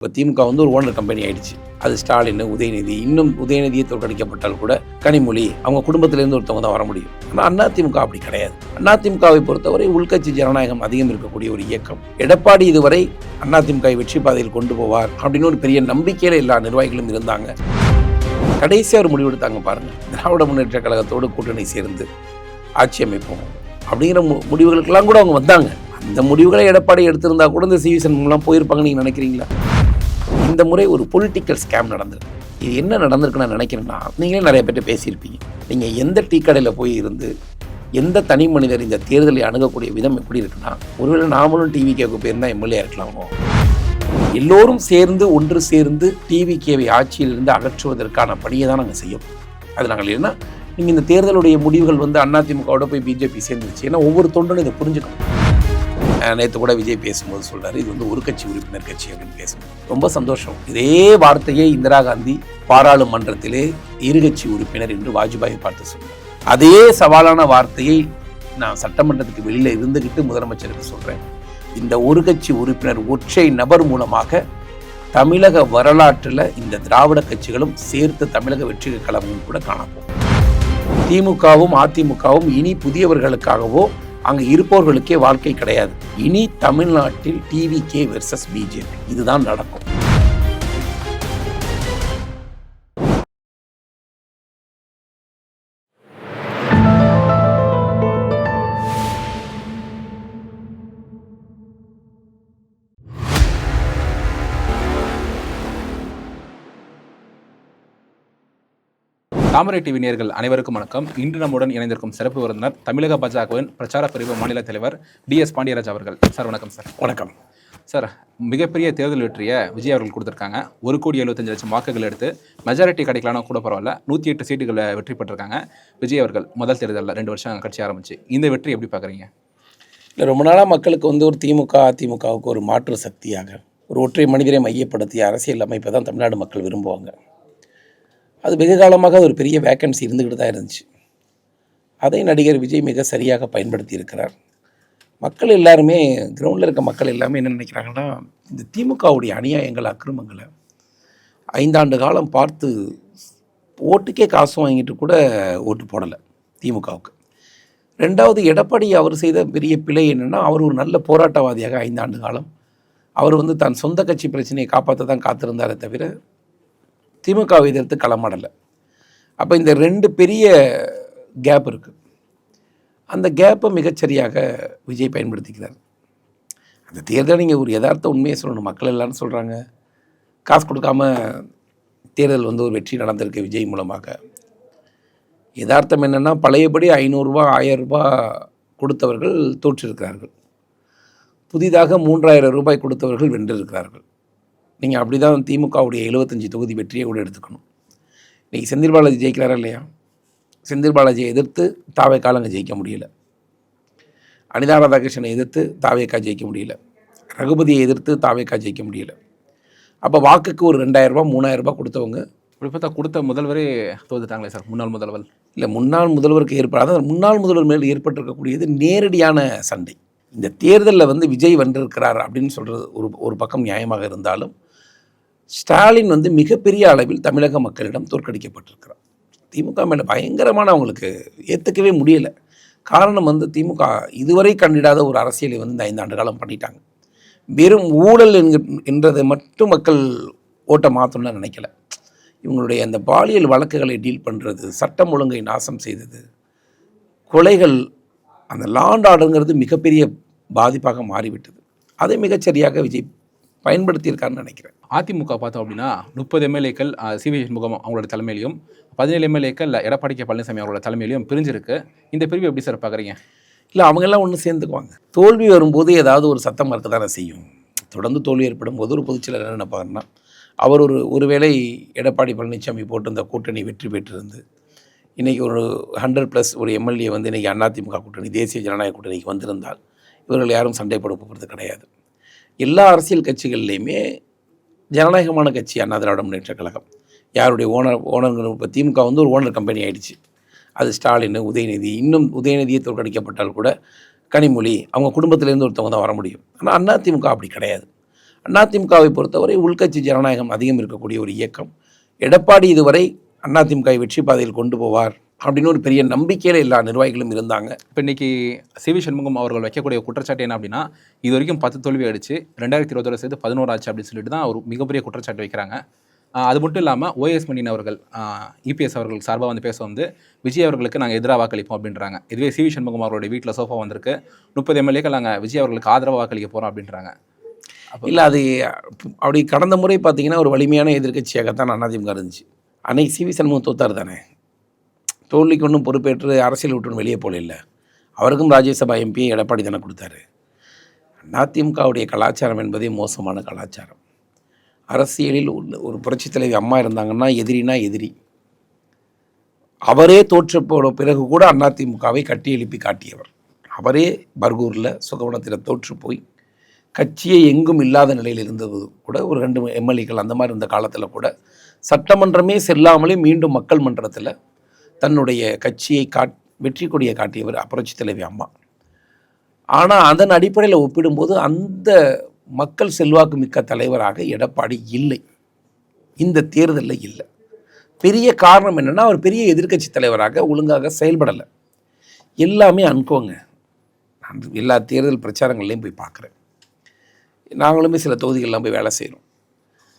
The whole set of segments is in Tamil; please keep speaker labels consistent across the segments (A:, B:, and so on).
A: இப்போ திமுக வந்து ஒரு ஓனர் கம்பெனி ஆயிடுச்சு. அது ஸ்டாலின், உதயநிதி, இன்னும் உதயநிதியை தோற்கடிக்கப்பட்டால் கூட கனிமொழி அவங்க குடும்பத்திலேருந்து ஒருத்தவங்க தான் வர முடியும். ஆனால் அதிமுக அப்படி கிடையாது. அதிமுகவை பொறுத்தவரை உள்கட்சி ஜனநாயகம் அதிகம் இருக்கக்கூடிய ஒரு இயக்கம். எடப்பாடி இதுவரை அதிமுகவை வெற்றி பாதையில் கொண்டு போவார் அப்படின்னு ஒரு பெரிய நம்பிக்கையில எல்லா நிர்வாகிகளும் இருந்தாங்க. கடைசியாக ஒரு முடிவெடுத்தாங்க பாருங்க, திராவிட முன்னேற்ற கழகத்தோடு கூட்டணி சேர்ந்து ஆட்சி அமைப்போம் அப்படிங்கிற முடிவுகளுக்கெல்லாம் கூட அவங்க வந்தாங்க. அந்த முடிவுகளை எடப்பாடி எடுத்திருந்தா கூட இந்த சிவி சண்முகம்லாம் போயிருப்பாங்க நீங்கள் நினைக்கிறீங்களா? இந்த முறை ஒரு பொலிட்டிக்கல் ஸ்கேம் நடந்திருக்கு. இது என்ன நடந்திருக்கு நான் நினைக்கிறேன்னா, நீங்களே நிறைய பேர்ட்ட பேசியிருப்பீங்க. நீங்கள் எந்த டீ கடையில் போய் இருந்து எந்த தனி மனிதர் இந்த தேர்தலை அணுகக்கூடிய விதம் எப்படி இருக்குன்னா, ஒருவேளை நாமளும் டிவிகேவுக்கு போயிருந்தால் எம்எல்ஏ இருக்கலாமோ. எல்லோரும் சேர்ந்து ஒன்று சேர்ந்து டிவிகேவை ஆட்சியிலிருந்து அகற்றுவதற்கான பணியை தான் நாங்கள் செய்யும். அது நாங்கள் இல்லைன்னா நீங்கள் இந்த தேர்தலுடைய முடிவுகள் வந்து அதிமுகவோட போய் பிஜேபி சேர்ந்துருச்சு. ஏன்னா ஒவ்வொரு தொண்டனும் இதை புரிஞ்சுக்கணும். நேற்று கூட விஜய் பேசும்போது சொல்றாரு, இது வந்து ஒரு கட்சி உறுப்பினர் கட்சி அப்படின்னு பேசும்போது ரொம்ப சந்தோஷம். இதே வார்த்தையை இந்திரா காந்தி பாராளுமன்றத்திலே இருகட்சி உறுப்பினர் என்று வாஜ்பாயை பார்த்து சொன்னார். அதே சவாலான வார்த்தையை நான் சட்டமன்றத்துக்கு வெளியில இருந்துகிட்டு முதலமைச்சருக்கு சொல்றேன். இந்த ஒரு கட்சி உறுப்பினர் ஒற்றை நபர் மூலமாக தமிழக வரலாற்றில் இந்த திராவிட கட்சிகளும் சேர்த்து தமிழக வெற்றி கழகமும் கூட காணப்போம். திமுகவும் அதிமுகவும் இனி புதியவர்களுக்காகவோ அங்கே இருப்பவர்களுக்கே வாழ்க்கை கிடையாது. இனி தமிழ்நாட்டில் டிவிகே வெர்சஸ் பிஜேபி இதுதான் நடக்கும்.
B: தாமரை டிவி நேயர்கள் அனைவருக்கும் வணக்கம். இன்று நம்முடன் இணைந்திருக்கும் சிறப்பு விருந்தினர் தமிழக பாஜகவின் பிரச்சார பிரிவு மாநில தலைவர் DS பாண்டியராஜ் அவர்கள். சார் வணக்கம். சார்
A: வணக்கம்.
B: சார், மிகப்பெரிய தேர்தல் வெற்றியை விஜய் அவர்கள் கொடுத்துருக்காங்க. 1,75,00,000 வாக்குகள் எடுத்து மெஜாரிட்டி கிடைக்கலான கூட பரவாயில்ல, 108 சீட்டுகளை வெற்றி பெற்றிருக்காங்க விஜய் அவர்கள். முதல் தேர்தலில் 2 வருஷம் கட்சி ஆரம்பிச்சு இந்த வெற்றி எப்படி பார்க்குறீங்க?
A: இல்லை, ரொம்ப நாளாக மக்களுக்கு வந்து ஒரு திமுக அதிமுகவுக்கு ஒரு மாற்று சக்தியாக ஒரு ஒற்றை மனிதரை மையப்படுத்திய அரசியல் அமைப்பை தான் தமிழ்நாடு மக்கள் விரும்புவாங்க. அது வெகு காலமாக ஒரு பெரிய வேக்கன்சி இருந்துக்கிட்டு தான் இருந்துச்சு. அதை நடிகர் விஜய் மிக சரியாக பயன்படுத்தி இருக்கிறார். மக்கள் எல்லாருமே, கிரவுண்டில் இருக்க மக்கள் எல்லாமே என்ன நினைக்கிறாங்கன்னா, இந்த திமுகவுடைய அநியாயங்கள் அக்கிரமங்களை 5 ஆண்டு காலம் பார்த்து ஓட்டுக்கே காசு வாங்கிட்டு கூட ஓட்டு போடலை திமுகவுக்கு. ரெண்டாவது, எடப்பாடி அவர் செய்த பெரிய பிழை என்னென்னா, அவர் ஒரு நல்ல போராட்டவாதியாக 5 ஆண்டு காலம் அவர் வந்து தன் சொந்த கட்சி பிரச்சனையை காப்பாற்ற தான் காத்திருந்தாரே தவிர திமுகவை எதிர்த்து களமாடலை. அப்போ இந்த 2 பெரிய கேப் இருக்குது. அந்த கேப்பை மிகச்சரியாக விஜய் பயன்படுத்திக்கிறார். அந்த தேர்தல் நீங்கள் ஒரு யதார்த்த உண்மையை சொல்லணும். மக்கள் எல்லாரும் சொல்கிறாங்க, காசு கொடுக்காம தேர்தல் வந்து ஒரு வெற்றி நடந்திருக்கு விஜய் மூலமாக. யதார்த்தம் என்னென்னா, பழையபடி 500 ரூபா 1000 ரூபா கொடுத்தவர்கள் தோற்றிருக்கிறார்கள். புதிதாக 3000 ரூபாய் கொடுத்தவர்கள் வென்றிருக்கிறார்கள். நீங்கள் அப்படி தான் திமுகவுடைய 75 தொகுதி வெற்றியை கூட எடுத்துக்கணும். இன்றைக்கி செந்தில் பாலாஜி ஜெயிக்கிறாரா இல்லையா? செந்தில் பாலாஜியை எதிர்த்து தாவேக்கால் அங்கே ஜெயிக்க முடியல. அனிதா ராதாகிருஷ்ணனை எதிர்த்து தாவேக்கா ஜெயிக்க முடியல. ரகுபதியை எதிர்த்து தாவேக்கா ஜெயிக்க முடியல. அப்போ வாக்குக்கு ஒரு 2000 ரூபா 3000 ரூபா கொடுத்தவங்க
B: இப்படி பார்த்தா கொடுத்த முதல்வரே தோத்துட்டாங்களே சார். முன்னாள் முதல்வர்
A: இல்லை, முன்னாள் முதல்வருக்கு ஏற்படாத முன்னாள் முதல்வர் மேல் ஏற்பட்டிருக்கக்கூடியது நேரடியான சண்டை. இந்த தேர்தலில் வந்து விஜய் வென்றிருக்கிறார் அப்படின்னு சொல்கிறது ஒரு பக்கம் நியாயமாக இருந்தாலும், ஸ்டாலின் வந்து மிகப்பெரிய அளவில் தமிழக மக்களிடம் தோற்கடிக்கப்பட்டிருக்கிறார். திமுக மேலே பயங்கரமான அவங்களுக்கு ஏற்றுக்கவே முடியலை. காரணம் வந்து திமுக இதுவரை கண்டிடாத ஒரு அரசியலை வந்து இந்த 5 ஆண்டு காலம் பண்ணிட்டாங்க. வெறும் ஊழல் என்றதை மட்டும் மக்கள் ஓட்டை மாற்றணும்னு நினைக்கல. இவங்களுடைய அந்த பாலியல் வழக்குகளை டீல் பண்ணுறது, சட்டம் ஒழுங்கை நாசம் செய்தது, கொலைகள், அந்த லாண்ட் ஆர்டருங்கிறது மிகப்பெரிய பாதிப்பாக மாறிவிட்டது. அதை மிகச்சரியாக விஜய் பயன்படுத்தியிருக்காருன்னு நினைக்கிறேன்.
B: அதிமுக பார்த்தோம் அப்படின்னா 30 எம்எல்ஏக்கள் சிவி சண்முகம் அவங்களோட தலைமையிலையும் 17 எம்எல்ஏக்கள் எடப்பாடி பழனிசாமி அவங்களோட தலைமையிலையும் பிரிஞ்சிருக்கு. இந்த பிரிவு எப்படி சார் பார்க்குறீங்க?
A: இல்லை, அவங்கெல்லாம் ஒன்று சேர்ந்துக்குவாங்க. தோல்வி வரும்போது ஏதாவது ஒரு சத்தம் இருக்க தானே செய்யும். தொடர்ந்து தோல்வி ஏற்படும் போது ஒரு பொதுச்செயலர் என்ன நினைப்பாருன்னா, அவர் ஒருவேளை எடப்பாடி பழனிசாமி போட்டு இந்த கூட்டணி வெற்றி பெற்றிருந்து இன்றைக்கி ஒரு 100+ ஒரு எம்எல்ஏ வந்து இன்றைக்கி அதிமுக கூட்டணி தேசிய ஜனநாயக கூட்டணிக்கு வந்திருந்தால் இவர்கள் யாரும் சண்டை போட போகிறது கிடையாது. எல்லா அரசியல் கட்சிகள்லேயுமே ஜனநாயகமான கட்சி அண்ணா திராவிட முன்னேற்ற கழகம். யாருடைய ஓனர்கள் இப்போ திமுக வந்து ஒரு ஓனர் கம்பெனி ஆயிடுச்சு. அது ஸ்டாலின், உதயநிதி, இன்னும் உதயநிதியை தோற்கடிக்கப்பட்டால் கூட கனிமொழி அவங்க குடும்பத்திலேருந்து ஒருத்தவங்க தான் வர முடியும். ஆனால் அதிமுக அப்படி கிடையாது. அதிமுகவை பொறுத்தவரை உள்கட்சி ஜனநாயகம் அதிகம் இருக்கக்கூடிய ஒரு இயக்கம். எடப்பாடி இதுவரை அதிமுகவை வெற்றி பாதையில் கொண்டு போவார் அப்படின்னு ஒரு பெரிய நம்பிக்கையில் எல்லா நிர்வாகிகளும் இருந்தாங்க.
B: இப்போ இன்னைக்கு சிவி சண்முகம் அவர்கள் வைக்கக்கூடிய குற்றச்சாட்டு என்ன அப்படின்னா, இது வரைக்கும் 10 தோல்வி அடிச்சு 2021 சேர்த்து 11 ஆச்சு அப்படின்னு சொல்லிட்டு தான் ஒரு மிகப்பெரிய குற்றச்சாட்டு வைக்கிறாங்க. அது மட்டும் இல்லாமல் ஓஎஸ் மணியன் அவர்கள் இபிஎஸ் அவர்கள் சார்பாக வந்து பேச வந்து விஜய் அவர்களுக்கு நாங்கள் எதிராக வாக்களிப்போம் அப்படின்றாங்க. இதுவே சிவி சண்முகம் அவருடைய வீட்டில் சோஃபா வந்திருக்கு, 30 எம்எல்ஏக்கள் நாங்கள் விஜய் அவர்களுக்கு ஆதரவாக வாக்களிக்க போகிறோம் அப்படின்றாங்க.
A: இல்லை, அது அப்படி கடந்த முறை பார்த்தீங்கன்னா ஒரு வலிமையான எதிர்க்கட்சியாகத்தான் அதிமுக இருந்துச்சு. அன்னைக்கு சிவி சண்முகம் தோத்தார் தானே, தோல்விக்கு ஒன்றும் பொறுப்பேற்று அரசியல் விட்டு வெளியே போல இல்லை. அவருக்கும் ராஜ்யசபா எம்பியை எடப்பாடி தானே கொடுத்தாரு. அதிமுகவுடைய கலாச்சாரம் என்பதே மோசமான கலாச்சாரம். அரசியலில் ஒரு புரட்சித் தலைவி அம்மா இருந்தாங்கன்னா எதிரினா எதிரி. அவரே தோற்ற பிறகு கூட அதிமுகவை கட்டி எழுப்பி காட்டியவர். அவரே பர்கூரில் சுகவனத்தில் தோற்று போய் கட்சியை எங்கும் இல்லாத நிலையில் இருந்தது கூட ஒரு 2 எம்எல்ஏக்கள் அந்த மாதிரி இருந்த காலத்தில் கூட சட்டமன்றமே செல்லாமலே மீண்டும் மக்கள் மன்றத்தில் தன்னுடைய கட்சியை வெற்றி கொடியை காட்டியவர் புரட்சித் தலைவி அம்மா. ஆனால் அதன் அடிப்படையில் ஒப்பிடும்போது அந்த மக்கள் செல்வாக்கு மிக்க தலைவராக எடப்பாடி இல்லை, இந்த தேர்தலில் இல்லை. பெரிய காரணம் என்னென்னா, அவர் பெரிய எதிர்க்கட்சி தலைவராக ஒழுங்காக செயல்படலை. எல்லாமே அனுக்கோங்க. நான் எல்லா தேர்தல் பிரச்சாரங்கள்லையும் போய் பார்க்குறேன். நாங்களுமே சில தொகுதிகள்லாம் போய் வேலை செய்கிறோம்.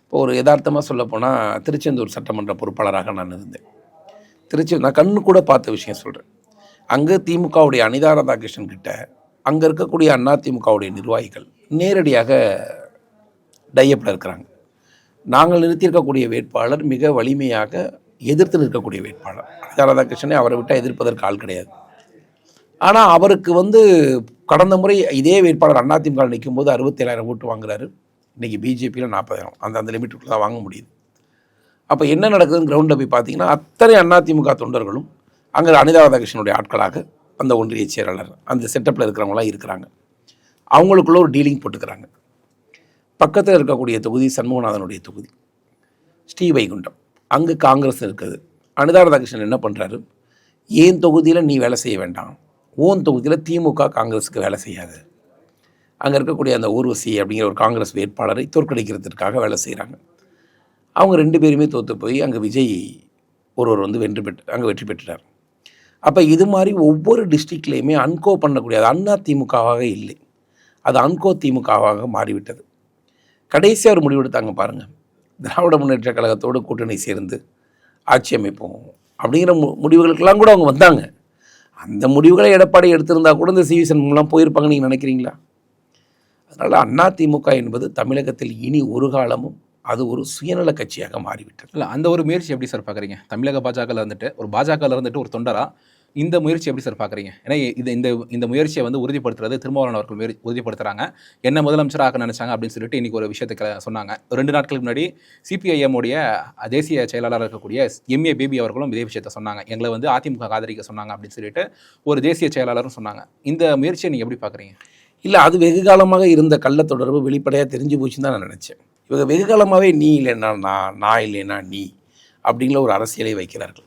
A: இப்போ ஒரு யதார்த்தமாக சொல்லப்போனால் திருச்செந்தூர் சட்டமன்ற பொறுப்பாளராக நான் இருந்தேன். நான் கண்ணு கூட பார்த்த விஷயம் சொல்கிறேன். அங்கே திமுகவுடைய அனிதா ராதாகிருஷ்ணன் கிட்ட அங்கே இருக்கக்கூடிய அதிமுகவுடைய நிர்வாகிகள் நேரடியாக டையப்பில் இருக்கிறாங்க. நாங்கள் நிறுத்தியிருக்கக்கூடிய வேட்பாளர் மிக வலிமையாக எதிர்த்து நிற்கக்கூடிய வேட்பாளர். அனிதா ராதாகிருஷ்ணனை அவரை விட்டால் எதிர்ப்பதற்கு ஆள் கிடையாது. ஆனால் அவருக்கு கடந்த முறை இதே வேட்பாளர் அதிமுக நிற்கும் போது 67,000 ஓட்டு வாங்குறாரு. இன்றைக்கி பிஜேபியில் 40,000. அந்த லிமிட்டுக்குள்ள தான் வாங்க முடியுது. அப்போ என்ன நடக்குதுன்னு கிரவுண்டில் போய் பார்த்தீங்கன்னா அத்தனை அதிமுக தொண்டர்களும் அங்கே அனிதா ராதாகிருஷ்ணனுடைய ஆட்களாக அந்த ஒன்றிய செயலாளர் அந்த செட்டப்பில் இருக்கிறவங்களாம் இருக்கிறாங்க. அவங்களுக்குள்ள ஒரு டீலிங் போட்டுக்கிறாங்க. பக்கத்தில் இருக்கக்கூடிய தொகுதி சண்முகநாதனுடைய தொகுதி ஸ்ரீவைகுண்டம், அங்கே காங்கிரஸ் இருக்குது. அனிதா ராதாகிருஷ்ணன் என்ன பண்ணுறாரு, ஏன் தொகுதியில் நீ வேலை செய்ய வேண்டாம், ஓன் தொகுதியில் திமுக காங்கிரஸுக்கு வேலை செய்யாது. அங்கே இருக்கக்கூடிய அந்த ஊர்வசி அப்படிங்கிற ஒரு காங்கிரஸ் வேட்பாளரை தோற்கடிக்கிறதுக்காக வேலை செய்கிறாங்க. அவங்க 2 பேருமே தோற்று போய் அங்கே விஜய் ஒருவர் அங்கே வெற்றி பெற்றுட்டார். அப்போ இது மாதிரி ஒவ்வொரு டிஸ்ட்ரிக்ட்லேயுமே அன்கோ பண்ணக்கூடிய அது அதிமுகவாக இல்லை, அது அன்கோ திமுகவாக மாறிவிட்டது. கடைசியாக ஒரு முடிவெடுத்தாங்க பாருங்கள், திராவிட முன்னேற்ற கழகத்தோடு கூட்டணி சேர்ந்து ஆட்சி அமைப்போம் அப்படிங்கிற முடிவுகளுக்கெல்லாம் கூட அவங்க வந்தாங்க. அந்த முடிவுகளை எடப்பாடி எடுத்திருந்தால் கூட இந்த சிவி சண்முகம்லாம் போயிருப்பாங்க நீங்கள் நினைக்கிறீங்களா? அதனால் அதிமுக என்பது தமிழகத்தில் இனி ஒரு காலமும் அது ஒரு சுயநல கட்சியாக மாறிவிட்டது.
B: இல்லை, அந்த ஒரு முயற்சி எப்படி சார் பார்க்குறீங்க? தமிழக பாஜகவில் இருந்துட்டு ஒரு தொண்டரா இந்த முயற்சி எப்படி சார் பார்க்குறீங்க? ஏன்னா இந்த முயற்சியை உறுதிப்படுத்துறது திருமாவளவன் அவர்கள் உறுதிப்படுத்துகிறாங்க. என்ன முதலமைச்சராக நினைச்சாங்க அப்படின்னு சொல்லிட்டு இன்றைக்கி ஒரு விஷயத்தை சொன்னாங்க. 2 நாட்களுக்கு முன்னாடி சிபிஐஎம் உடைய தேசிய செயலாளராக இருக்கக்கூடிய எம்ஏ பேபி அவர்களும் இதே விஷயத்தை சொன்னாங்க. எங்களை அதிமுக ஆதரிக்க சொன்னாங்க அப்படின்னு சொல்லிட்டு ஒரு தேசிய செயலாளரும் சொன்னாங்க. இந்த முயற்சியை நீங்கள் எப்படி பார்க்குறீங்க?
A: இல்லை, அது வெகு காலமாக இருந்த கள்ள தொடர்பு வெளிப்படையாக தெரிஞ்சு போச்சுன்னு தான் நான் நினச்சேன். இவங்க வெகு காலமாகவே நீ இல்லைன்னா நான் இல்லைன்னா நீ அப்படிங்கிற ஒரு அரசியலை வைக்கிறார்கள்.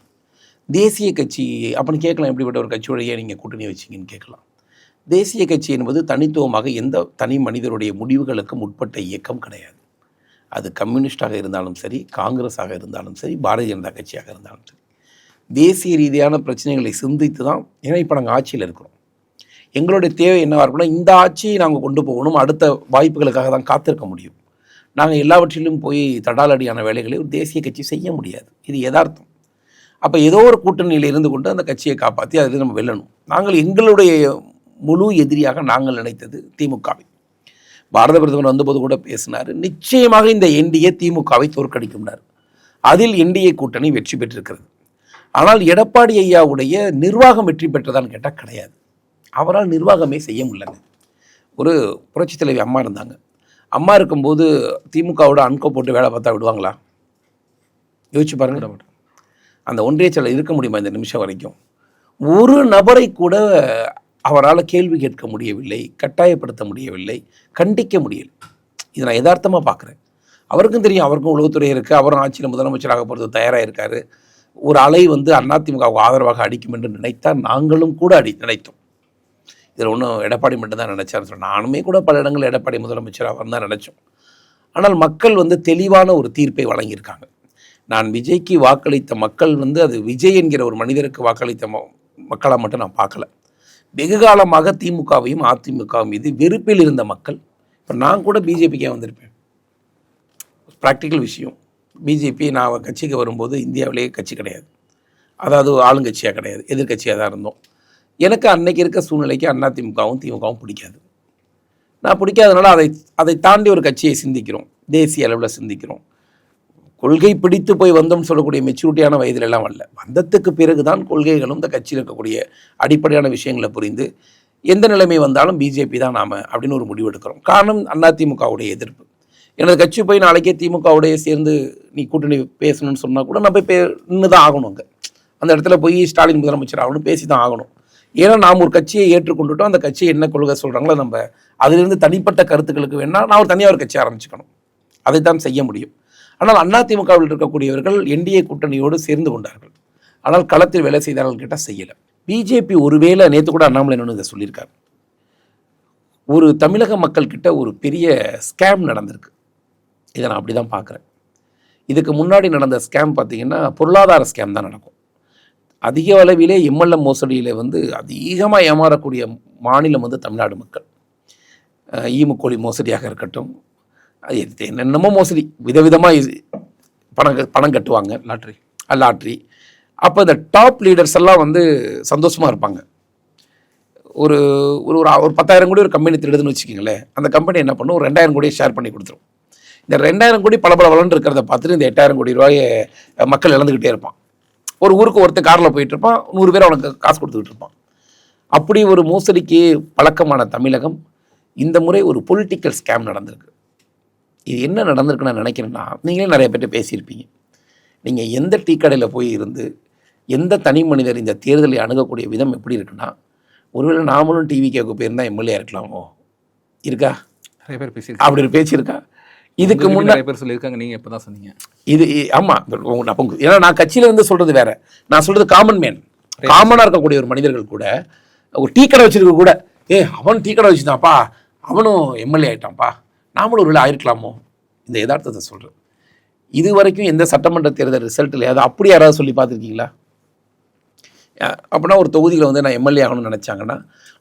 A: தேசிய கட்சி அப்படின்னு கேட்கலாம், எப்படிப்பட்ட ஒரு கட்சியோடையே நீங்கள் கூட்டணி வச்சிங்கன்னு கேட்கலாம். தேசிய கட்சி என்பது தனித்துவமாக எந்த தனி மனிதருடைய முடிவுகளுக்கும் உட்பட்ட இயக்கம் கிடையாது. அது கம்யூனிஸ்டாக இருந்தாலும் சரி, காங்கிரஸாக இருந்தாலும் சரி, பாரதிய ஜனதா கட்சியாக இருந்தாலும் சரி, தேசிய ரீதியான பிரச்சனைகளை சிந்தித்து தான். ஏன்னா இப்போ நாங்கள் ஆட்சியில் இருக்கிறோம். எங்களுடைய தேவை என்னவாக இருக்கணும், இந்த ஆட்சியை நாங்கள் கொண்டு போகணும், அடுத்த வாய்ப்புகளுக்காக தான் காத்திருக்க முடியும். நாங்கள் எல்லாவற்றிலும் போய் தடாலடியான வேலைகளை ஒரு தேசிய கட்சி செய்ய முடியாது. இது யதார்த்தம். அப்போ ஏதோ ஒரு கூட்டணியில் இருந்து கொண்டு அந்த கட்சியை காப்பாற்றி அதில் நம்ம வெல்லணும். நாங்கள் எங்களுடைய முழு எதிரியாக நாங்கள் நினைத்தது திமுகவை. பாரத பிரதமர் வந்தபோது கூட பேசினார், நிச்சயமாக இந்த என்டிஏ திமுகவை தோற்கடிக்கும்னார். அதில் என்டிஏ கூட்டணி வெற்றி பெற்றிருக்கிறது. ஆனால் எடப்பாடி ஐயாவுடைய நிர்வாகம் வெற்றி பெற்றதான்னு கேட்டால் கிடையாது. அவரால் நிர்வாகமே செய்ய முடியலங்க. ஒரு புரட்சி தலைவி அம்மா இருந்தாங்க. அம்மா இருக்கும்போது திமுகவோட அன்கோ போட்டு வேலை பார்த்தா விடுவாங்களா? யோசிச்சு பாருங்க. அந்த ஒன்றிய செயலர் இருக்க முடியுமா இந்த நிமிஷம் வரைக்கும்? ஒரு நபரை கூட அவரால் கேள்வி கேட்க முடியவில்லை, கட்டாயப்படுத்த முடியவில்லை, கண்டிக்க முடியலை. இதை நான் யதார்த்தமாக பார்க்குறேன். அவருக்கும் தெரியும், அவருக்கும் உளவுத்துறை இருக்குது, அவரும் ஆட்சியில் முதலமைச்சராக போகிறது தயாராக இருக்கார். ஒரு அலை அதிமுகவுக்கு ஆதரவாக அடிக்கும் என்று நினைத்தால் நாங்களும் கூட நினைத்தோம். இதில் ஒன்றும் எடப்பாடி மட்டும்தான் நினச்சாருன்னு சொன்னேன். நானுமே கூட பல இடங்களில் எடப்பாடி முதலமைச்சராக தான் நினச்சோம். ஆனால் மக்கள் வந்து தெளிவான ஒரு தீர்ப்பை வழங்கியிருக்காங்க. நான் விஜய்க்கு வாக்களித்த மக்கள் வந்து அது விஜய் என்கிற ஒரு மனிதருக்கு வாக்களித்த மக்களாக மட்டும் நான் பார்க்கல. வெகு காலமாக திமுகவையும் அதிமுகவும் மீது வெறுப்பில் இருந்த மக்கள். இப்போ நான் கூட பிஜேபிக்கே வந்திருப்பேன். ப்ராக்டிக்கல் விஷயம். பிஜேபி நான் கட்சிக்கு வரும்போது இந்தியாவிலேயே கட்சி கிடையாது, அதாவது ஆளுங்கட்சியாக கிடையாது, எதிர்கட்சியாக தான் இருந்தோம். எனக்கு அன்னைக்கு இருக்க சூழ்நிலைக்கு அதிமுகவும் திமுகவும் பிடிக்காது. நான் பிடிக்காதனால அதை தாண்டி ஒரு கட்சியை சிந்திக்கிறோம், தேசிய அளவில் சிந்திக்கிறோம். கொள்கை பிடித்து போய் வந்தோம்னு சொல்லக்கூடிய மெச்சூரிட்டியான வயதிலெல்லாம் வரல. வந்ததுக்கு பிறகு தான் கொள்கைகளும் இந்த கட்சியில் இருக்கக்கூடிய அடிப்படையான விஷயங்களை புரிந்து எந்த நிலைமை வந்தாலும் பிஜேபி தான் நாம் அப்படின்னு ஒரு முடிவு எடுக்கிறோம். காரணம் அதிமுகவுடைய எதிர்ப்பு. எனது கட்சி போய் நாளைக்கே திமுகவுடைய சேர்ந்து நீ கூட்டணி பேசணும்னு சொன்னால் கூட நான் போய் நின்று தான் ஆகணுங்க. அந்த இடத்துல போய் ஸ்டாலின் முதலமைச்சர் ஆகணும், பேசி தான் ஆகணும். ஏன்னா நாம் ஒரு கட்சியை ஏற்றுக்கொண்டுட்டோம், அந்த கட்சியை என்ன கொள்கை சொல்கிறாங்களோ நம்ம அதிலிருந்து தனிப்பட்ட கருத்துக்களுக்கு வேணால் நான் ஒரு தனியாக ஒரு கட்சி ஆரம்பிச்சுக்கணும். அதைத்தான் செய்ய முடியும். ஆனால் அதிமுகவில் இருக்கக்கூடியவர்கள் என்டிஏ கூட்டணியோடு சேர்ந்து கொண்டார்கள். ஆனால் களத்தில் வேலை செய்தார்கள் கேட்டால் செய்யலை. பிஜேபி ஒருவேளை நேற்று கூட அண்ணாமலை இதை சொல்லியிருக்காரு, ஒரு தமிழக மக்கள்கிட்ட ஒரு பெரிய ஸ்கேம் நடந்திருக்கு. இதை நான் அப்படி தான் பார்க்குறேன். இதுக்கு முன்னாடி நடந்த ஸ்கேம் பார்த்திங்கன்னா பொருளாதார ஸ்கேம் தான் நடக்கும். அதிக அளவிலே எம்எல்எம் மோசடியில் வந்து அதிகமாக ஏமாறக்கூடிய மாநிலம் வந்து தமிழ்நாடு மக்கள். ஈமுக்கோழி மோசடியாக இருக்கட்டும், என்னென்னமோ மோசடி விதவிதமாக பணம் கட்டுவாங்க, லாட்ரி. அப்போ இந்த டாப் லீடர்ஸ் எல்லாம் வந்து சந்தோஷமாக இருப்பாங்க. ஒரு ஒரு ஒரு 10,000 கோடி ஒரு கம்பெனி திருடுதுன்னு வச்சுக்கிங்களேன், அந்த கம்பெனி என்ன பண்ணும், ஒரு 2,000 கோடியை ஷேர் பண்ணி கொடுத்துரும். இந்த 2,000 கோடி பளபளன்னு இருக்கிறத பார்த்துட்டு இந்த 8,000 கோடி ரூபாயை மக்கள் இழந்துக்கிட்டே இருப்பான். ஒரு ஊருக்கு ஒருத்தர் காரில் போயிட்டு இருப்பான், 100 பேர் அவனுக்கு காசு கொடுத்துக்கிட்டு இருப்பான். அப்படி ஒரு மோசடிக்கு பழக்கமான தமிழகம் இந்த முறை ஒரு பொலிட்டிக்கல் ஸ்கேம் நடந்திருக்கு. இது என்ன நடந்திருக்குன்னு நான் நினைக்கிறேன்னா, நீங்களே நிறைய பேர்ட்ட பேசியிருப்பீங்க. நீங்கள் எந்த டீ கடையில் போய் இருந்து எந்த தனி மனிதர் இந்த தேர்தலை அணுகக்கூடிய விதம் எப்படி இருக்குன்னா, ஒருவேளை நாமளும் டிவி கேட்க போயிருந்தால் எம்எல்ஏ இருக்கலாமோ, இருக்கா?
B: நிறைய பேர் பேசி
A: அப்படி ஒரு பேச்சு இருக்கா? இதுக்கு முன்னாடி
B: நிறைய பேர் சொல்லியிருக்காங்க, நீங்கள் இப்போ தான் சொன்னீங்க.
A: இது ஆமாம், ஏன்னா நான் கட்சியில் இருந்து சொல்கிறது வேற, நான் சொல்கிறது காமன் மேன், காமனாக இருக்கக்கூடிய ஒரு மனிதர்கள் கூட, ஒரு டீ கடை வச்சிருக்க கூட, அவன் டீ கடை வச்சுதான்ப்பா, அவனும் எம்எல்ஏ ஆகிட்டான்ப்பா, நாமளும் ஒரு வேளை ஆயிருக்கலாமோ, இந்த யதார்த்தத்தை சொல்கிறேன். இது வரைக்கும் எந்த சட்டமன்ற தேர்தல் ரிசல்ட்டில் ஏதாவது அப்படி யாராவது சொல்லி பார்த்துருக்கீங்களா? அப்படின்னா ஒரு தொகுதியில் வந்து நான் எம்எல்ஏ ஆகணும்னு நினச்சாங்கன்னா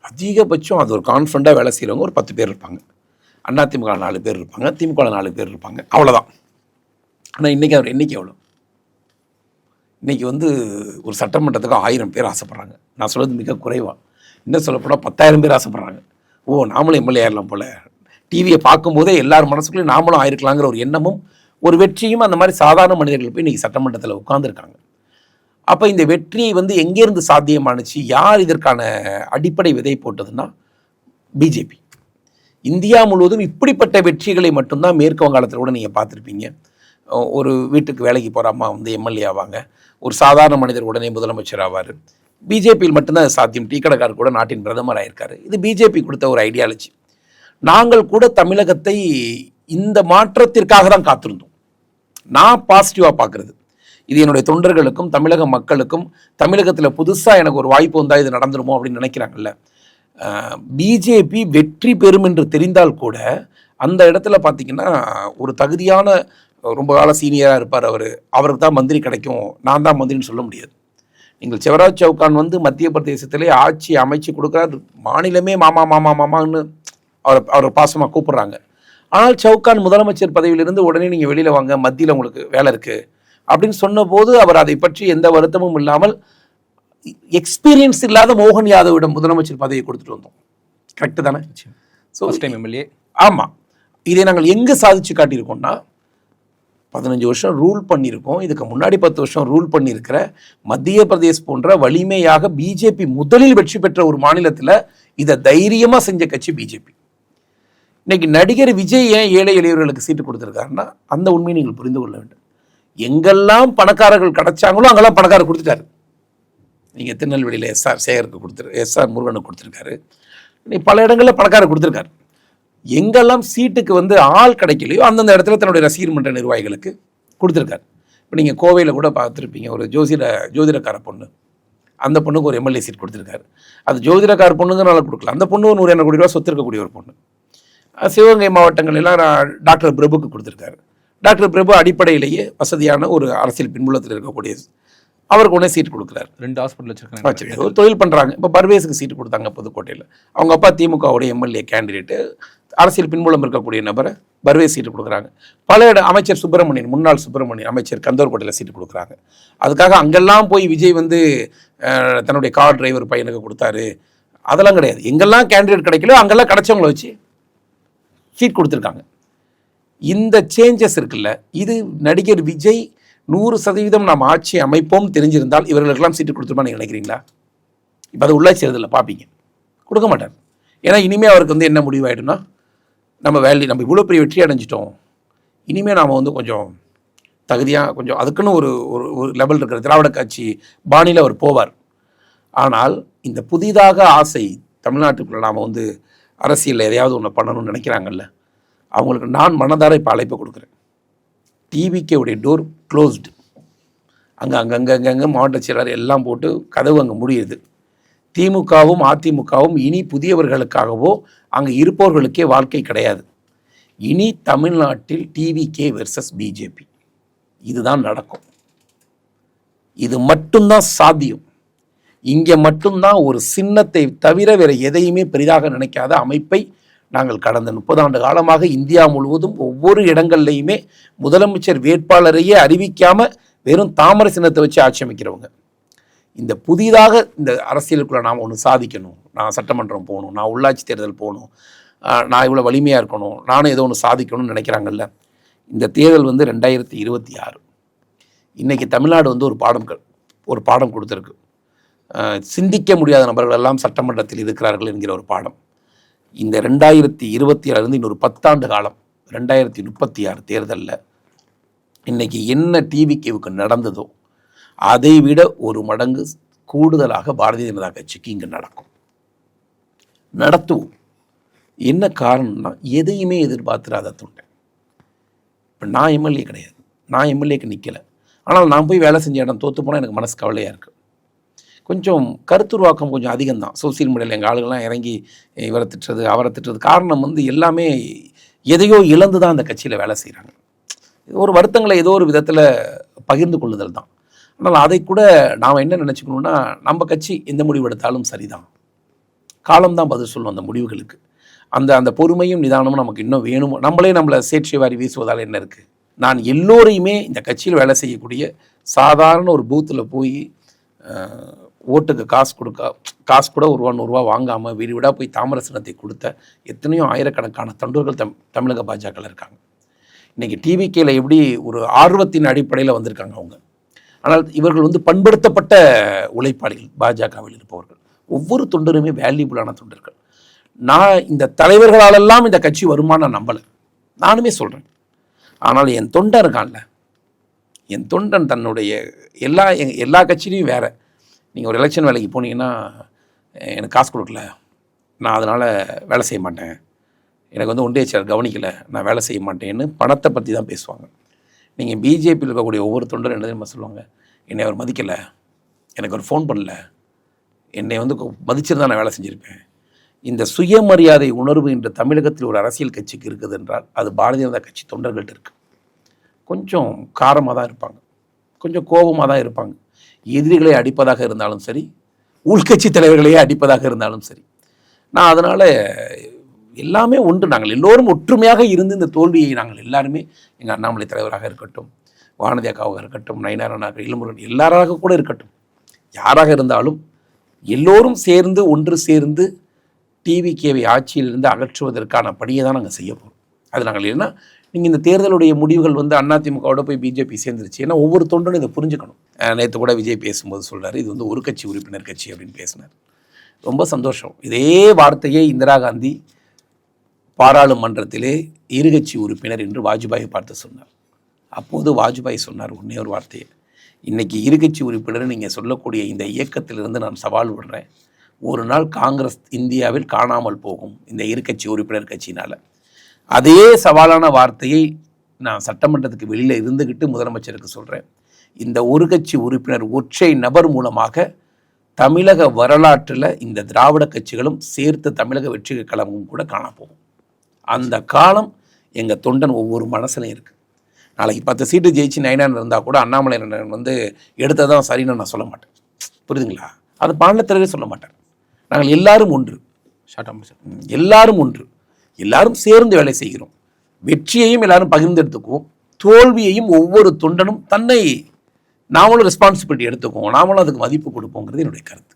A: அதிகபட்சம் அது ஒரு கான்ஃபிடண்ட்டாக வேலை செய்கிறவங்க ஒரு 10 பேர் இருப்பாங்க. அதிமுக 4 பேர் இருப்பாங்க, திமுக 4 பேர் இருப்பாங்க, அவ்வளோதான். ஆனால் இன்றைக்கி அவர் எண்ணிக்கை எவ்வளோ? இன்றைக்கி வந்து ஒரு சட்டமன்றத்துக்கு 1000 பேர் ஆசைப்பட்றாங்க. நான் சொல்கிறது மிக குறைவாக. இன்னும் சொல்லப்போனால் 10,000 பேர் ஆசைப்பட்றாங்க. நாமளும் எம்எல்ஏ ஆயிடலாம் போல், டிவியை பார்க்கும்போதே எல்லார் மனசுக்குள்ளேயும் நாமளும் ஆயிருக்கலாங்கிற ஒரு எண்ணமும் ஒரு வெற்றியும் அந்த மாதிரி சாதாரண மனிதர்கள் போய் இன்றைக்கி சட்டமன்றத்தில் உட்கார்ந்துருக்காங்க. அப்போ இந்த வெற்றி வந்து எங்கேருந்து சாத்தியமானுச்சு, யார் இதற்கான அடிப்படை விதை போட்டதுன்னா பிஜேபி. இந்தியா முழுவதும் இப்படிப்பட்ட வெற்றிகளை மட்டும்தான் மேற்கு வங்காளத்தில் கூட நீங்கள் பார்த்துருப்பீங்க. ஒரு வீட்டுக்கு வேலைக்கு போகிற அம்மா வந்து எம்எல்ஏ ஆவாங்க, ஒரு சாதாரண மனிதர் உடனே முதலமைச்சர் ஆவார். பிஜேபியில் மட்டும்தான் அது சாத்தியம். டீ கடைக்காரர் கூட நாட்டின் பிரதமர் ஆயிருக்காரு. இது பிஜேபி கொடுத்த ஒரு ஐடியாலஜி. நாங்கள் கூட தமிழகத்தை இந்த மாற்றத்திற்காக தான் காத்திருந்தோம். நான் பாசிட்டிவாக பார்க்குறது, இது என்னுடைய தொண்டர்களுக்கும் தமிழக மக்களுக்கும் தமிழகத்தில் புதுசாக எனக்கு ஒரு வாய்ப்பு வந்தால் இது நடந்துருமோ அப்படின்னு நினைக்கிறாங்கல்ல. பிஜேபி வெற்றி பெறும் என்று தெரிந்தால் கூட அந்த இடத்துல பார்த்திங்கன்னா ஒரு தகுதியான ரொம்ப கால சீனியராக இருப்பார் அவருக்கு தான் மந்திரி கிடைக்கும், நான் தான் மந்திரின்னு சொல்ல முடியாது. நீங்கள் சிவராஜ் சவுகான் வந்து மத்திய பிரதேசத்திலே ஆட்சி அமைச்சு கொடுக்குறாரு, மாநிலமே மாமா மாமா மாமான்னு அவரை பாசமாக கூப்பிட்றாங்க. ஆனால் சவுகான் முதலமைச்சர் பதவியிலிருந்து உடனே நீங்கள் வெளியில் வாங்க, மத்தியில் உங்களுக்கு வேலை இருக்குது அப்படின்னு சொன்னபோது அவர் அதை பற்றி எந்த வருத்தமும் இல்லாமல் எக்ஸ்பீரியன்ஸ் இல்லாத மோகன் யாதவிடம் முதலமைச்சர் பதவியை கொடுத்துட்டு வந்தோம். கரெக்டு தானே? So
B: MLA.
A: ஆமாம், இதை நாங்கள் எங்கே சாதிச்சு காட்டியிருக்கோம்னா 15 வருஷம் ரூல் பண்ணியிருக்கோம். இதுக்கு முன்னாடி 10 வருஷம் ரூல் பண்ணியிருக்கிற மத்திய பிரதேஷ் போன்ற வலிமையாக பிஜேபி முதலில் வெற்றி பெற்ற ஒரு மாநிலத்தில் இதை தைரியமாக செஞ்ச கட்சி பிஜேபி. இன்னைக்கு நடிகர் விஜய் ஏன் ஏழை எளியவர்களுக்கு சீட்டு கொடுத்துருக்காருன்னா அந்த உண்மையை நீங்கள் புரிந்து கொள்ள வேண்டும். எங்கெல்லாம் பணக்காரர்கள் கிடைச்சாங்களோ அங்கெல்லாம் பணக்காரர் கொடுத்துட்டாரு. நீங்கள் திருநெல்வேலியில் எஸ்ஆர் சேகருக்கு எஸ்ஆர் முருகனுக்கு கொடுத்துருக்காரு. பல இடங்களில் பணக்காரர் கொடுத்துருக்காரு. எங்கெல்லாம் சீட்டுக்கு வந்து ஆள் கிடைக்கலையோ அந்தந்த இடத்துல தன்னுடைய ரசிகர் மன்ற நிர்வாகிகளுக்கு கொடுத்துருக்காரு. இப்போ நீங்கள் கோவையில் கூட பார்த்துருப்பீங்க, ஒரு ஜோதிடக்கார பொண்ணு, அந்த பொண்ணுக்கு ஒரு எம்எல்ஏ சீட் கொடுத்துருக்காரு. அது ஜோதிடக்கார பொண்ணுங்கனால கொடுக்கல, அந்த பொண்ணு ஒரு 100 கோடி ரூபா சொத்து இருக்கக்கூடிய ஒரு பொண்ணு. சிவகங்கை மாவட்டங்கள் எல்லாம் டாக்டர் பிரபுக்கு கொடுத்துருக்காரு. டாக்டர் பிரபு அடிப்படையிலேயே வசதியான ஒரு அரசியல் பின்புலத்தில் இருக்கக்கூடிய அவருக்கு உடனே சீட் கொடுக்குறாரு.
B: 2 ஹாஸ்பிட்டல் வச்சிருக்காங்க,
A: ஒரு தொழில் பண்ணுறாங்க. இப்போ பர்வேஸுக்கு சீட்டு கொடுத்தாங்க புதுக்கோட்டையில். அவங்க அப்பா திமுகவுடைய எம்எல்ஏ கேண்டிடேட்டு, அரசியல் பின்புலம் இருக்கக்கூடிய நபரை பர்வேஸ் சீட்டு கொடுக்குறாங்க. பல அமைச்சர் சுப்பிரமணியன், முன்னாள் சுப்பிரமணியன் அமைச்சர் கந்தோர்கோட்டையில் சீட்டு கொடுக்குறாங்க. அதுக்காக அங்கெல்லாம் போய் விஜய் வந்து தன்னுடைய கார் டிரைவர் பையனுக்கு கொடுத்தாரு, அதெல்லாம் கிடையாது. எங்கெல்லாம் கேண்டிடேட் கிடைக்கல அங்கெல்லாம் கிடைச்சவங்கள வச்சு சீட் கொடுத்துருக்காங்க. இந்த சேஞ்சஸ் இருக்குல்ல, இது நடிகர் விஜய் 100% நாம் ஆட்சி அமைப்போம் தெரிஞ்சிருந்தால் இவர்களுக்கெல்லாம் சீட்டு கொடுத்துருமா நீங்கள் நினைக்கிறீங்களா? இப்போ அது உள்ளாட்சி தேர்தலில் பார்ப்பீங்க, கொடுக்க மாட்டார். ஏன்னா இனிமேல் அவருக்கு வந்து என்ன முடிவாயிடும்னா, நம்ம இவ்வளோ பெரிய வெற்றி அடைஞ்சிட்டோம், இனிமேல் நாம் வந்து கொஞ்சம் தகுதியாக கொஞ்சம் அதுக்குன்னு ஒரு ஒரு லெவல் இருக்கிற திராவிட கட்சி பாணியில் அவர் போவார். ஆனால் இந்த புதிதாக ஆசை தமிழ்நாட்டுக்குள்ளே நாம் வந்து அரசியலில் எதையாவது ஒன்று பண்ணணும்னு நினைக்கிறாங்கல்ல, அவங்களுக்கு நான் மனதார இப்போ அழைப்பு கொடுக்குறேன். டிவிகேவுடைய டோர் க்ளோஸ்டு. அங்கங்கே மாவட்ட செயலாளர் எல்லாம் போட்டு கதவு அங்கே முடியுது. திமுகவும் அதிமுகவும் இனி புதியவர்களுக்காகவோ அங்கே இருப்பவர்களுக்கே வாழ்க்கை கிடையாது. இனி தமிழ்நாட்டில் டிவிகே வெர்சஸ் பிஜேபி, இதுதான் நடக்கும். இது மட்டும்தான் சாத்தியம். இங்கே மட்டும்தான் ஒரு சின்னத்தை தவிர வேறு எதையுமே பெரிதாக நினைக்காத அமைப்பை நாங்கள் கடந்த 30 ஆண்டு காலமாக இந்தியா முழுவதும் ஒவ்வொரு இடங்கள்லையுமே முதலமைச்சர் வேட்பாளரையே அறிவிக்காமல் வெறும் தாமரை சின்னத்தை வச்சு ஆட்சி அமைக்கிறவங்க. இந்த புதிதாக இந்த அரசியலுக்குள்ளே நாம் ஒன்று சாதிக்கணும், நான் சட்டமன்றம் போகணும், நான் உள்ளாட்சி தேர்தல் போகணும், நான் இவ்வளோ வலிமையாக இருக்கணும், நானும் ஏதோ ஒன்று சாதிக்கணும்னு நினைக்கிறாங்கல்ல. இந்த தேர்தல் வந்து 2026. இன்றைக்கி தமிழ்நாடு வந்து ஒரு பாடம் கொடுத்துருக்கு. சிந்திக்க முடியாத நபர்கள் எல்லாம் சட்டமன்றத்தில் இருக்கிறார்கள் என்கிற ஒரு பாடம். இந்த 2026 இன்னொரு 10 ஆண்டு காலம் 2036 தேர்தலில் இன்றைக்கி என்ன டிவிகேவுக்கு நடந்ததோ அதை விட ஒரு மடங்கு கூடுதலாக பாரதிய ஜனதா கட்சிக்கு இங்கே நடத்துவோம். என்ன காரணம்னா, எதையுமே எதிர்பார்த்துறாத தொண்டை. இப்போ நான் எம்எல்ஏ கிடையாது, நான் எம்எல்ஏக்கு நிற்கலை. ஆனால் நான் போய் வேலை செஞ்ச இடம் தோற்று போனால் எனக்கு மனசு கவலையாக இருக்குது. கொஞ்சம் கருத்துருவாக்கம் கொஞ்சம் அதிகம்தான். சோசியல் மீடியாவில் எங்கள் ஆளுகள்லாம் இறங்கி இவரை திட்டுறது அவரை திட்டுறது. காரணம் வந்து எல்லாமே எதையோ இழந்து தான் அந்த கட்சியில் வேலை செய்கிறாங்க. ஒரு வருத்தங்களை ஏதோ ஒரு விதத்தில் பகிர்ந்து கொள்ளுதல் தான். ஆனால் அதை கூட நாம் என்ன நினச்சிக்கணுன்னா, நம்ம கட்சி எந்த முடிவு எடுத்தாலும் சரிதான், காலம்தான் பதில் சொல்லும் அந்த முடிவுகளுக்கு. அந்த பொறுமையும் நிதானமும் நமக்கு இன்னும் வேணும். நம்மளை சேற்றை வாரி வீசுவதால் என்ன இருக்குது? நான் எல்லோரையுமே இந்த கட்சியில் வேலை செய்யக்கூடிய சாதாரண ஒரு பூத்தில் போய் ஓட்டுக்கு காசு கூட ₹1 வாங்காமல் வீடு வீடாக போய் தாமரை சின்னத்தை கொடுத்த எத்தனையோ ஆயிரக்கணக்கான தொண்டர்கள் தமிழக பாஜகவில் இருக்காங்க. இன்றைக்கி டிவிகேல எப்படி ஒரு ஆர்வத்தின் அடிப்படையில் வந்திருக்காங்க அவங்க. ஆனால் இவர்கள் வந்து பண்படுத்தப்பட்ட உழைப்பாளிகள், பாஜகவில் இருப்பவர்கள். ஒவ்வொரு தொண்டருமே வேல்யூபிளான தொண்டர்கள். நான் இந்த தலைவர்களாலெல்லாம் இந்த கட்சி வருமானு நான் நம்பலை, நானுமே சொல்கிறேன். ஆனால் என் தொண்டன் இருக்கான்ல, என் தொண்டன் தன்னுடைய எல்லா கட்சியிலையும் வேறு. நீங்கள் ஒரு எலெக்ஷன் வேலைக்கு போனீங்கன்னா, எனக்கு காசு கொடுக்கல, நான் அதனால் வேலை செய்ய மாட்டேன், எனக்கு வந்து ஒன்றிய செயலர் கவனிக்கலை, நான் வேலை செய்ய மாட்டேன்னு பணத்தை பற்றி தான் பேசுவாங்க. நீங்கள் பிஜேபியில் இருக்கக்கூடிய ஒவ்வொரு தொண்டரும் என்ன தெரியுமா சொல்லுவாங்க? என்னை அவர் மதிக்கலை, எனக்கு ஒரு ஃபோன் பண்ணல, என்னை வந்து மதிச்சிருந்தா நான் வேலை செஞ்சுருப்பேன். இந்த சுயமரியாதை உணர்வு இன்று தமிழகத்தில் ஒரு அரசியல் கட்சிக்கு இருக்குது என்றால் அது பாரதிய ஜனதா கட்சி தொண்டர்கள்ட்ட இருக்குது. கொஞ்சம் காரமாக தான் இருப்பாங்க, கொஞ்சம் கோபமாக தான் இருப்பாங்க. எதிரிகளை அடிப்பதாக இருந்தாலும் சரி, உள்கட்சி தலைவர்களையே அடிப்பதாக இருந்தாலும் சரி. நான் அதனால் எல்லாமே ஒன்று, நாங்கள் எல்லோரும் ஒற்றுமையாக இருந்து இந்த தோல்வியை நாங்கள் எல்லாருமே, எங்கள் அண்ணாமலை தலைவராக இருக்கட்டும், வானதி அக்காவாக இருக்கட்டும், நயினாராக, இளமுருகன் எல்லாராக கூட இருக்கட்டும், யாராக இருந்தாலும் எல்லோரும் சேர்ந்து ஒன்று சேர்ந்து டிவிகேவை ஆட்சியிலிருந்து அகற்றுவதற்கான பணியை தான் நாங்கள் செய்ய போகிறோம். அது நாங்கள் ஏன்னா, நீங்கள் இந்த தேர்தலுடைய முடிவுகள் வந்து அதிமுகவோட போய் பிஜேபி சேர்ந்துருச்சு. ஏன்னா ஒவ்வொரு தொண்டனும் இதை புரிஞ்சுக்கணும். நேற்று கூட விஜய் பேசும்போது சொல்கிறார், இது வந்து ஒரு கட்சி உறுப்பினர் கட்சி அப்படின்னு பேசினார். ரொம்ப சந்தோஷம். இதே வார்த்தையை இந்திரா காந்தி பாராளுமன்றத்திலே இருகட்சி உறுப்பினர் என்று வாஜ்பாயை பார்த்து சொன்னார். அப்போது வாஜ்பாய் சொன்னார் ஒன்றே ஒரு வார்த்தையை, இன்றைக்கி இருகட்சி உறுப்பினர் நீங்கள் சொல்லக்கூடிய இந்த இயக்கத்திலிருந்து நான் சவால் விடுறேன், ஒரு நாள் காங்கிரஸ் இந்தியாவில் காணாமல் போகும் இந்த இருகட்சி உறுப்பினர் கட்சினால். அதே சவாலான வார்த்தையை நான் சட்டமன்றத்துக்கு வெளியில் இருந்துக்கிட்டு முதலமைச்சருக்கு சொல்கிறேன், இந்த ஒரு கட்சி உறுப்பினர் ஒற்றை நபர் மூலமாக தமிழக வரலாற்றில் இந்த திராவிட கட்சிகளும் சேர்த்து தமிழக வெற்றி கழகமும் கூட காணப்போகும். அந்த காலம் எங்கள் தொண்டன் ஒவ்வொரு மனசுலையும் இருக்குது. நாளைக்கு 10 சீட்டு ஜெயிச்சு நைனான் இருந்தால் கூட அண்ணாமலை வந்து எடுத்ததான் சரின்னு நான் சொல்ல மாட்டேன். புரியுதுங்களா? அது மாநிலத்திலே சொல்ல மாட்டேன். நாங்கள் எல்லாரும் ஒன்று, எல்லாரும் ஒன்று, எல்லாரும் சேர்ந்து வேலை செய்கிறோம். வெற்றியையும் எல்லாரும் பகிர்ந்தெடுத்துக்குவோம், தோல்வியையும் ஒவ்வொரு தொண்டனும் தன்னை நாமளும் ரெஸ்பான்சிபிலிட்டி எடுத்துக்குவோம், நாமளும் அதுக்கு மதிப்பு கொடுப்போங்கிறது என்னுடைய கருத்து.